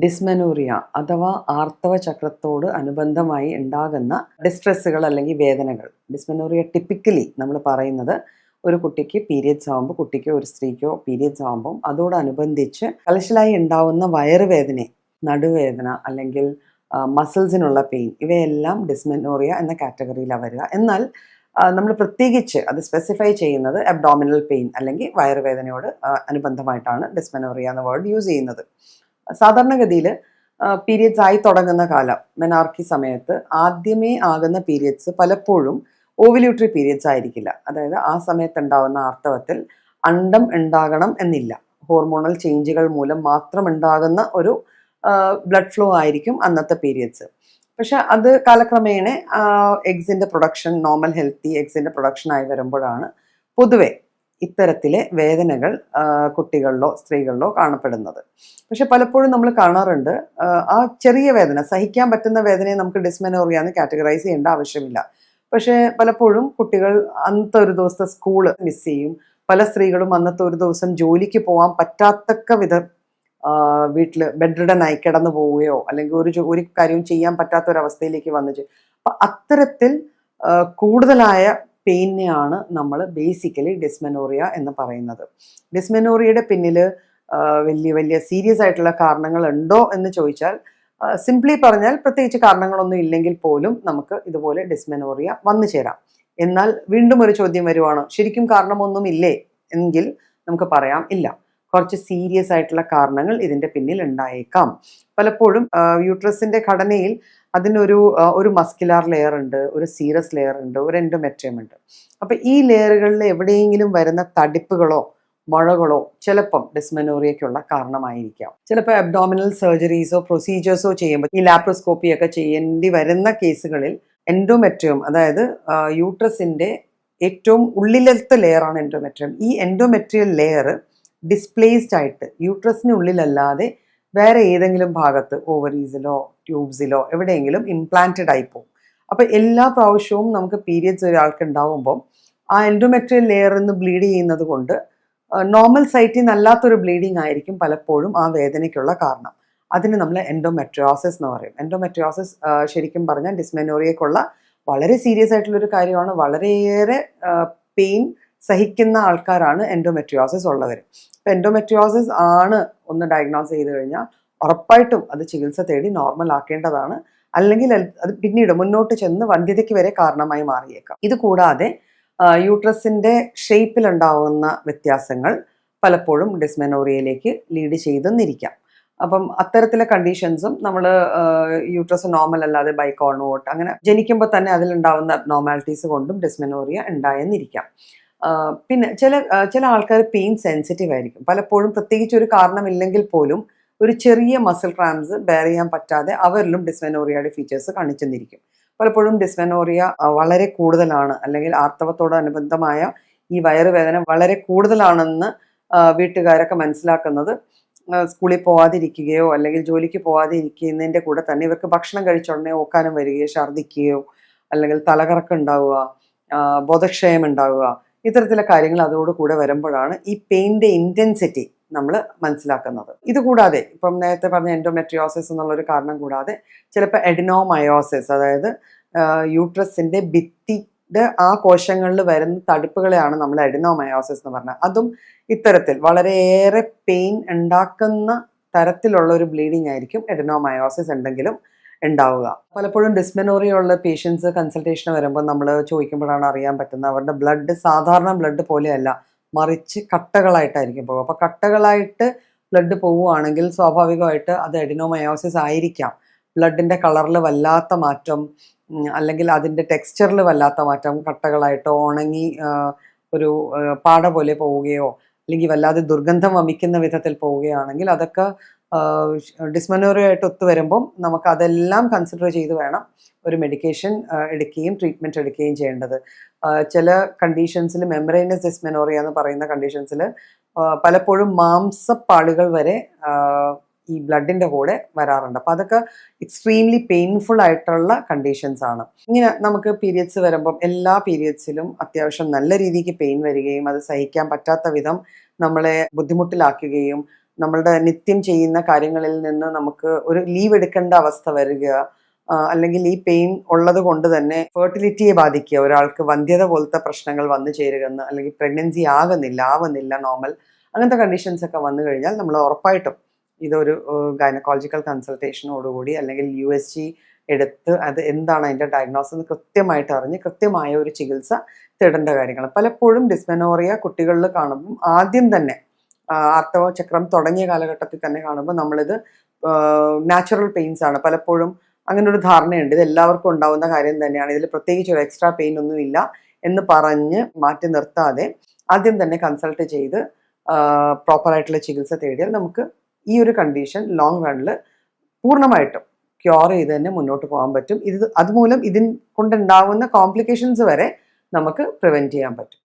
Dysmenorrhoea അഥവാ ആർത്തവ ചക്രത്തോട് അനുബന്ധമായി ഉണ്ടാകുന്ന ഡിസ്ട്രെസ്സുകൾ അല്ലെങ്കിൽ വേദനകൾ. ഡിസ്മെനോറിയ ടിപ്പിക്കലി നമ്മൾ പറയുന്നത് ഒരു കുട്ടിക്ക് പീരിയഡ്സ് ആകുമ്പോൾ, കുട്ടിക്കോ ഒരു സ്ത്രീക്കോ പീരിയഡ്സ് ആകുമ്പം അതോടനുബന്ധിച്ച് കലശലായി ഉണ്ടാവുന്ന വയറുവേദന, നടുവേദന അല്ലെങ്കിൽ മസിൽസിനുള്ള പെയിൻ, ഇവയെല്ലാം ഡിസ്മെനോറിയ എന്ന കാറ്റഗറിയിലാണ് വരിക. എന്നാൽ നമ്മൾ പ്രത്യേകിച്ച് അത് സ്പെസിഫൈ ചെയ്യുന്നത് അബ്ഡോമിനൽ പെയിൻ അല്ലെങ്കിൽ വയറുവേദനയോട് അനുബന്ധമായിട്ടാണ് ഡിസ്മെനോറിയ എന്ന വേർഡ് യൂസ് ചെയ്യുന്നത്. സാധാരണഗതിയിൽ പീരിയഡ്സ് ആയി തുടങ്ങുന്ന കാലം, മെനാർക്കി സമയത്ത് ആദ്യമേ ആകുന്ന പീരിയഡ്സ് പലപ്പോഴും ഓവുലേറ്ററി പീരിയഡ്സ് ആയിരിക്കില്ല. അതായത് ആ സമയത്ത് ഉണ്ടാകുന്ന ആർത്തവത്തിൽ അണ്ഡം ഉണ്ടാകണം എന്നില്ല. ഹോർമോണൽ ചേഞ്ചുകൾ മൂലം മാത്രം ഉണ്ടാകുന്ന ഒരു ബ്ലഡ് ഫ്ലോ ആയിരിക്കും അന്നത്തെ പീരിയഡ്സ്. പക്ഷെ അത് കാലക്രമേണ എഗ്സിൻ്റെ പ്രൊഡക്ഷൻ, നോർമൽ ഹെൽത്തി എഗ്സിൻ്റെ പ്രൊഡക്ഷൻ ആയി വരുമ്പോഴാണ് പൊതുവെ ഇത്തരത്തിലെ വേദനകൾ കുട്ടികളിലോ സ്ത്രീകളിലോ കാണപ്പെടുന്നത്. പക്ഷെ പലപ്പോഴും നമ്മൾ കാണാറുണ്ട് ആ ചെറിയ വേദന, സഹിക്കാൻ പറ്റുന്ന വേദനയെ നമുക്ക് ഡിസ്മെനോറിയ എന്ന് കാറ്റഗറൈസ് ചെയ്യേണ്ട ആവശ്യമില്ല. പക്ഷേ പലപ്പോഴും കുട്ടികൾ അന്നത്തെ ഒരു ദിവസത്തെ സ്കൂള് മിസ് ചെയ്യും. പല സ്ത്രീകളും അന്നത്തെ ഒരു ദിവസം ജോലിക്ക് പോകാൻ പറ്റാത്തക്ക വിധം വീട്ടിൽ ബെഡ്രിഡനായി കിടന്നു പോവുകയോ അല്ലെങ്കിൽ ഒരു കാര്യവും ചെയ്യാൻ പറ്റാത്ത ഒരു അവസ്ഥയിലേക്ക് വന്നു. അപ്പം അത്തരത്തിൽ കൂടുതലായ പെയിനെയാണ് നമ്മൾ ബേസിക്കലി ഡിസ്മെനോറിയ എന്ന് പറയുന്നത്. ഡിസ്മെനോറിയയുടെ പിന്നിൽ വലിയ വലിയ സീരിയസ് ആയിട്ടുള്ള കാരണങ്ങൾ ഉണ്ടോ എന്ന് ചോദിച്ചാൽ, സിംപ്ലി പറഞ്ഞാൽ പ്രത്യേകിച്ച് കാരണങ്ങളൊന്നും ഇല്ലെങ്കിൽ പോലും നമുക്ക് ഇതുപോലെ ഡിസ്മെനോറിയ വന്നു ചേരാം. എന്നാൽ വീണ്ടും ഒരു ചോദ്യം വരുവാണ്, ശരിക്കും കാരണമൊന്നും ഇല്ലേ എങ്കിൽ നമുക്ക് പറയാം ഇല്ല, കുറച്ച് സീരിയസ് ആയിട്ടുള്ള കാരണങ്ങൾ ഇതിൻ്റെ പിന്നിൽ ഉണ്ടായേക്കാം. പലപ്പോഴും യൂട്രസിൻ്റെ ഘടനയിൽ അതിനൊരു മസ്കുലാർ ലെയർ ഉണ്ട്, ഒരു സീറസ് ലെയർ ഉണ്ട്, ഒരു എൻഡോമെട്രിയം ഉണ്ട്. അപ്പം ഈ ലെയറുകളിൽ എവിടെയെങ്കിലും വരുന്ന തടിപ്പുകളോ മുഴകളോ ചിലപ്പം ഡിസ്മെനോറിയയ്ക്കുള്ള കാരണമായിരിക്കാം. ചിലപ്പോൾ അബ്ഡോമിനൽ സർജറീസോ പ്രൊസീജിയേഴ്സോ ചെയ്യുമ്പോൾ, ഈ ലാപ്രോസ്കോപ്പി ഒക്കെ ചെയ്യേണ്ടി വരുന്ന കേസുകളിൽ എൻഡോമെട്രിയം, അതായത് യൂട്രസിൻ്റെ ഏറ്റവും ഉള്ളിലത്തെ ലെയറാണ് എൻഡോമെട്രിയം. ഈ എൻഡോമെട്രിയൽ ലെയർ ഡിസ്പ്ലേസ്ഡ് ആയിട്ട് യൂട്രസിനുള്ളിലല്ലാതെ വേറെ ഏതെങ്കിലും ഭാഗത്ത്, ഓവറീസിലോ ട്യൂബ്സിലോ എവിടെയെങ്കിലും ഇംപ്ലാന്റഡ് ആയി പോകും. അപ്പോൾ എല്ലാ പ്രാവശ്യവും നമുക്ക് പീരിയഡ്സ് ഒരാൾക്ക് ഉണ്ടാവുമ്പം ആ എൻഡോമെട്രിയൽ ലെയറിൽ നിന്ന് ബ്ലീഡ് ചെയ്യുന്നത് കൊണ്ട് നോർമൽ സൈറ്റിൽ നിന്നല്ലാത്തൊരു ബ്ലീഡിങ് ആയിരിക്കും പലപ്പോഴും ആ വേദനയ്ക്കുള്ള കാരണം. അതിന് നമ്മൾ എൻഡോമെട്രിയോസിസ് എന്ന് പറയും. എൻഡോമെട്രിയോസിസ് ശരിക്കും പറഞ്ഞാൽ ഡിസ്മെനോറിയയ്ക്കുള്ള വളരെ സീരിയസ് ആയിട്ടുള്ളൊരു കാര്യമാണ്. വളരെയേറെ പെയിൻ സഹിക്കുന്ന ആൾക്കാരാണ് എൻഡോമെട്രിയോസിസ് ഉള്ളവർ. ഇപ്പം എൻഡോമെട്രിയോസിസ് ആണ് ഒന്ന് ഡയഗ്നോസ് ചെയ്ത് കഴിഞ്ഞാൽ ഉറപ്പായിട്ടും അത് ചികിത്സ തേടി നോർമൽ ആക്കേണ്ടതാണ്. അല്ലെങ്കിൽ അത് പിന്നീട് മുന്നോട്ട് ചെന്ന് വന്ധ്യതയ്ക്ക് വരെ കാരണമായി മാറിയേക്കാം. ഇത് കൂടാതെ യൂട്രസിൻ്റെ ഷേപ്പിലുണ്ടാവുന്ന വ്യത്യാസങ്ങൾ പലപ്പോഴും ഡിസ്മെനോറിയയിലേക്ക് ലീഡ് ചെയ്തെന്നിരിക്കാം. അപ്പം അത്തരത്തിലെ കണ്ടീഷൻസും നമ്മൾ യൂട്രസ് നോർമൽ അല്ലാതെ ബൈക്കോൺവോട്ട് അങ്ങനെ ജനിക്കുമ്പോൾ തന്നെ അതിലുണ്ടാവുന്ന അബ്നോർമാലിറ്റീസ് കൊണ്ടും ഡിസ്മെനോറിയ ഉണ്ടായെന്നിരിക്കാം. പിന്നെ ചില ആൾക്കാർ പെയിൻ സെൻസിറ്റീവ് ആയിരിക്കും. പലപ്പോഴും പ്രത്യേകിച്ച് ഒരു കാരണമില്ലെങ്കിൽ പോലും ഒരു ചെറിയ മസിൽ ക്രാംസ് ബെയർ ചെയ്യാൻ പറ്റാതെ അവരിലും ഡിസ്മെനോറിയയുടെ ഫീച്ചേഴ്സ് കാണിച്ചെന്നിരിക്കും. പലപ്പോഴും ഡിസ്മെനോറിയ വളരെ കൂടുതലാണ് അല്ലെങ്കിൽ ആർത്തവത്തോടനുബന്ധമായ ഈ വയറുവേദന വളരെ കൂടുതലാണെന്ന് വീട്ടുകാരൊക്കെ മനസ്സിലാക്കുന്നത് സ്കൂളിൽ പോവാതിരിക്കുകയോ അല്ലെങ്കിൽ ജോലിക്ക് പോവാതെ ഇരിക്കുന്നതിൻ്റെ കൂടെ തന്നെ ഇവർക്ക് ഭക്ഷണം കഴിച്ച ഉടനെ ഓക്കാനം വരികയോ ഛർദ്ദിക്കുകയോ അല്ലെങ്കിൽ തലകറക്കം ഉണ്ടാവുക, ബോധക്ഷയം ഉണ്ടാവുക, ഇത്തരത്തിലെ കാര്യങ്ങൾ അതോട് കൂടെ വരുമ്പോഴാണ് ഈ പെയിൻ്റെ ഇൻറ്റൻസിറ്റി നമ്മൾ മനസ്സിലാക്കുന്നത്. ഇതുകൂടാതെ ഇപ്പം നേരത്തെ പറഞ്ഞ എൻഡോമെട്രിയോസിസ് എന്നുള്ളൊരു കാരണം കൂടാതെ ചിലപ്പോൾ എഡിനോമയോസിസ്, അതായത് യൂട്രസിൻ്റെ ഭിത്തിയുടെ ആ കോശങ്ങളിൽ വരുന്ന തടിപ്പുകളെയാണ് നമ്മൾ എഡിനോമയോസിസ് എന്ന് പറഞ്ഞത്. അതും ഇത്തരത്തിൽ വളരെയേറെ പെയിൻ ഉണ്ടാക്കുന്ന തരത്തിലുള്ള ഒരു ബ്ലീഡിങ് ആയിരിക്കും എഡിനോമയോസിസ് ഉണ്ടെങ്കിലും ഉണ്ടാവുക. പലപ്പോഴും ഡിസ്മെനോറിയ ഉള്ള പേഷ്യൻസ് കൺസൾട്ടേഷന് വരുമ്പോൾ നമ്മൾ ചോദിക്കുമ്പോഴാണ് അറിയാൻ പറ്റുന്നത് അവരുടെ ബ്ലഡ് സാധാരണ ബ്ലഡ് പോലെയല്ല, മറിച്ച് കട്ടകളായിട്ടായിരിക്കും പോകുക. അപ്പോൾ കട്ടകളായിട്ട് ബ്ലഡ് പോവുകയാണെങ്കിൽ സ്വാഭാവികമായിട്ട് അത് എഡിനോമയോസിസ് ആയിരിക്കാം. ബ്ലഡിൻ്റെ കളറിൽ വല്ലാത്ത മാറ്റം അല്ലെങ്കിൽ അതിൻ്റെ ടെക്സ്ചറിൽ വല്ലാത്ത മാറ്റം, കട്ടകളായിട്ടോ ഉണങ്ങി ഒരു പാട പോലെ പോവുകയോ അല്ലെങ്കിൽ വല്ലാതെ ദുർഗന്ധം വമിക്കുന്ന വിധത്തിൽ പോവുകയാണെങ്കിൽ അതൊക്കെ ഡിസ്മെനോറിയ ആയിട്ട് ഒത്തു വരുമ്പം നമുക്ക് അതെല്ലാം കൺസിഡർ ചെയ്ത് വേണം ഒരു മെഡിക്കേഷൻ എടുക്കുകയും ട്രീറ്റ്മെൻറ്റ് എടുക്കുകയും ചെയ്യേണ്ടത്. ചില കണ്ടീഷൻസിൽ മെമ്പറൈനസ് ഡിസ്മെനോറിയ എന്ന് പറയുന്ന കണ്ടീഷൻസിൽ പലപ്പോഴും മാംസപ്പാളികൾ വരെ ഈ ബ്ലഡിൻ്റെ കൂടെ വരാറുണ്ട്. അപ്പോൾ അതൊക്കെ എക്സ്ട്രീംലി പെയിൻഫുൾ ആയിട്ടുള്ള കണ്ടീഷൻസ് ആണ്. ഇങ്ങനെ നമുക്ക് പീരിയഡ്സ് വരുമ്പം എല്ലാ പീരിയഡ്സിലും അത്യാവശ്യം നല്ല രീതിക്ക് പെയിൻ വരികയും അത് സഹിക്കാൻ പറ്റാത്ത വിധം നമ്മളെ ബുദ്ധിമുട്ടിലാക്കുകയും നമ്മളുടെ നിത്യം ചെയ്യുന്ന കാര്യങ്ങളിൽ നിന്ന് നമുക്ക് ഒരു ലീവ് എടുക്കേണ്ട അവസ്ഥ വരിക, അല്ലെങ്കിൽ ഈ പെയിൻ ഉള്ളത് കൊണ്ട് തന്നെ ഫെർട്ടിലിറ്റിയെ ബാധിക്കുക, ഒരാൾക്ക് വന്ധ്യത പോലത്തെ പ്രശ്നങ്ങൾ വന്നു ചേരുകയെന്ന്, അല്ലെങ്കിൽ പ്രഗ്നൻസി ആവുന്നില്ല നോർമൽ, അങ്ങനത്തെ കണ്ടീഷൻസ് ഒക്കെ വന്നു കഴിഞ്ഞാൽ നമ്മൾ ഉറപ്പായിട്ടും ഇതൊരു ഗൈനക്കോളജിക്കൽ കൺസൾട്ടേഷനോടുകൂടി അല്ലെങ്കിൽ USG എടുത്ത് അത് എന്താണ് അതിൻ്റെ ഡയഗ്നോസിസ് എന്ന് കൃത്യമായിട്ട് അറിഞ്ഞ് കൃത്യമായ ഒരു ചികിത്സ തേടേണ്ട കാര്യങ്ങൾ. പലപ്പോഴും ഡിസ്മെനോറിയ കുട്ടികളിൽ കാണുമ്പം ആദ്യം തന്നെ ആർത്തവ ചക്രം തുടങ്ങിയ കാലഘട്ടത്തിൽ തന്നെ കാണുമ്പോൾ നമ്മളിത് നാച്ചുറൽ പെയിൻസ് ആണ്, പലപ്പോഴും അങ്ങനെ ഒരു ധാരണയുണ്ട്, ഇത് എല്ലാവർക്കും ഉണ്ടാവുന്ന കാര്യം തന്നെയാണ്, ഇതിൽ പ്രത്യേകിച്ച് ഒരു എക്സ്ട്രാ പെയിൻ ഒന്നുമില്ല എന്ന് പറഞ്ഞ് മാറ്റി നിർത്താതെ ആദ്യം തന്നെ കൺസൾട്ട് ചെയ്ത് പ്രോപ്പറായിട്ടുള്ള ചികിത്സ തേടിയാൽ നമുക്ക് ഈ ഒരു കണ്ടീഷൻ ലോങ് റണ്ണിൽ പൂർണ്ണമായിട്ടും ക്യൂർ ചെയ്ത് തന്നെ മുന്നോട്ട് പോകാൻ പറ്റും. അതുമൂലം കൊണ്ടുണ്ടാവുന്ന കോംപ്ലിക്കേഷൻസ് വരെ നമുക്ക് പ്രിവെൻറ്റ് ചെയ്യാൻ പറ്റും.